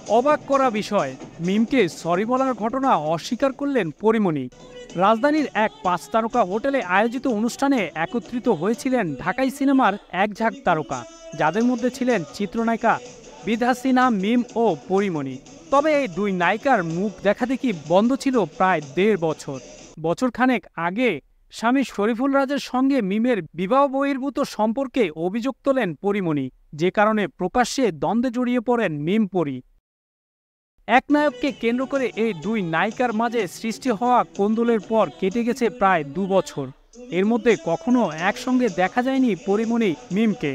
অবাক করা বিষয়, মিমকে সরি বলার ঘটনা অস্বীকার করলেন পরীমনি। রাজধানীর এক ৫ তারকা হোটেলে আয়োজিত অনুষ্ঠানে একত্রিত হয়েছিলেন ঢাকাই সিনেমার এক ঝাঁক তারকা, যাদের মধ্যে ছিলেন চিত্রনায়িকা বিদ্যা, মিম ও পরীমনি। তবে এই দুই নায়িকার মুখ দেখাদেখি বন্ধ ছিল প্রায় ১.৫ বছর। বছরখানেক আগে স্বামী শরীফুল রাজের সঙ্গে মিমের বিবাহ বহির্ভূত সম্পর্কে অভিযোগ তোলেন পরীমনি, যে কারণে প্রকাশ্যে দ্বন্দ্বে জড়িয়ে পড়েন মিম পরী। এক নায়ককে কেন্দ্র করে এই দুই নায়িকার মাঝে সৃষ্টি হওয়া কোন্দলের পর কেটে গেছে প্রায় ২ বছর। এর মধ্যে কখনো একসঙ্গে দেখা যায়নি পরীমনি মিমকে।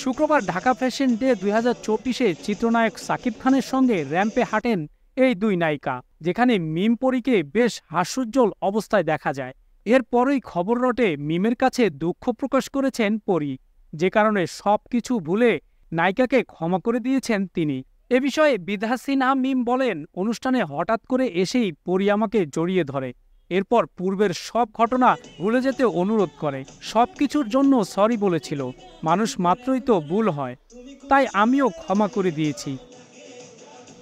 শুক্রবার ঢাকা ফ্যাশন ডে ২০২৪-এ চিত্রনায়ক সাকিব খানের সঙ্গে র্যাম্পে হাঁটেন এই দুই নায়িকা, যেখানে মিম পরীকে বেশ হাস্যোজ্জ্বল অবস্থায় দেখা যায়। এরপরই খবর রটে মিমের কাছে দুঃখ প্রকাশ করেছেন পরী, যে কারণে সবকিছু ভুলে নায়িকাকে ক্ষমা করে দিয়েছেন তিনি। এ বিষয়ে বিদ্যা মিম বলেন, অনুষ্ঠানে হঠাৎ করে এসেই পরী আমাকে জড়িয়ে ধরে, এরপর পূর্বের সব ঘটনা ভুলে যেতে অনুরোধ করে। সবকিছুর জন্য সরি বলেছিল, মানুষ মাত্রই তো ভুল হয়, তাই আমিও ক্ষমা করে দিয়েছি।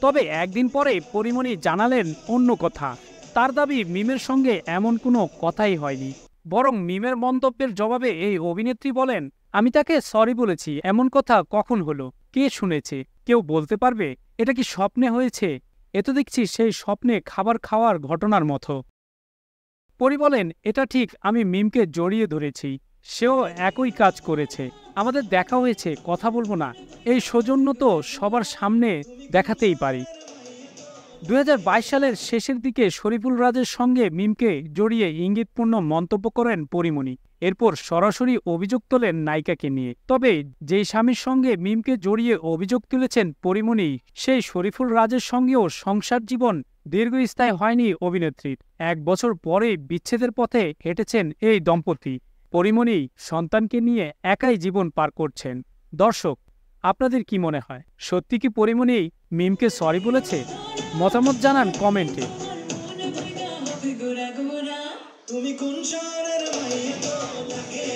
তবে একদিন পরে পরীমনি জানালেন অন্য কথা। তার দাবি মিমের সঙ্গে এমন কোনো কথাই হয়নি, বরং মিমের মন্তব্যের জবাবে এই অভিনেত্রী বলেন, আমি তাকে সরি বলেছি, এমন কথা কখন হলো, কে শুনেছে, কেউ বলতে পারবে? এটা কি স্বপ্নে হয়েছে? এ তো দেখছি সেই স্বপ্নে খাবার খাওয়ার ঘটনার মতো। পরী বলেন, এটা ঠিক, আমি মিমকে জড়িয়ে ধরেছি, সেও একই কাজ করেছে, আমাদের দেখা হয়েছে, কথা বলবো না, এই সৌজন্য তো সবার সামনে দেখাতেই পারি। ২০২২ সালের শেষের দিকে শরীফুল রাজের সঙ্গে মিমকে জড়িয়ে ইঙ্গিতপূর্ণ মন্তব্য করেন পরীমনি। এরপর সরাসরি অভিযোগ তোলেন নায়িকাকে নিয়ে। তবে যেই স্বামীর সঙ্গে মিমকে জড়িয়ে অভিযোগ তুলেছেন পরীমনি, সেই শরীফুল রাজের সঙ্গেও সংসার জীবন দীর্ঘস্থায়ী হয়নি অভিনেত্রীর। ১ বছর পরে বিচ্ছেদের পথে হেঁটেছেন এই দম্পতি। পরীমনি সন্তানকে নিয়ে একাই জীবন পার করছেন। দর্শক, আপনাদের কি মনে হয়, সত্যি কি পরীমনি মিমকে সরি বলেছে? মতামত জানান কমেন্টে। তুমি কোন শহরের মাইয়া, লাগে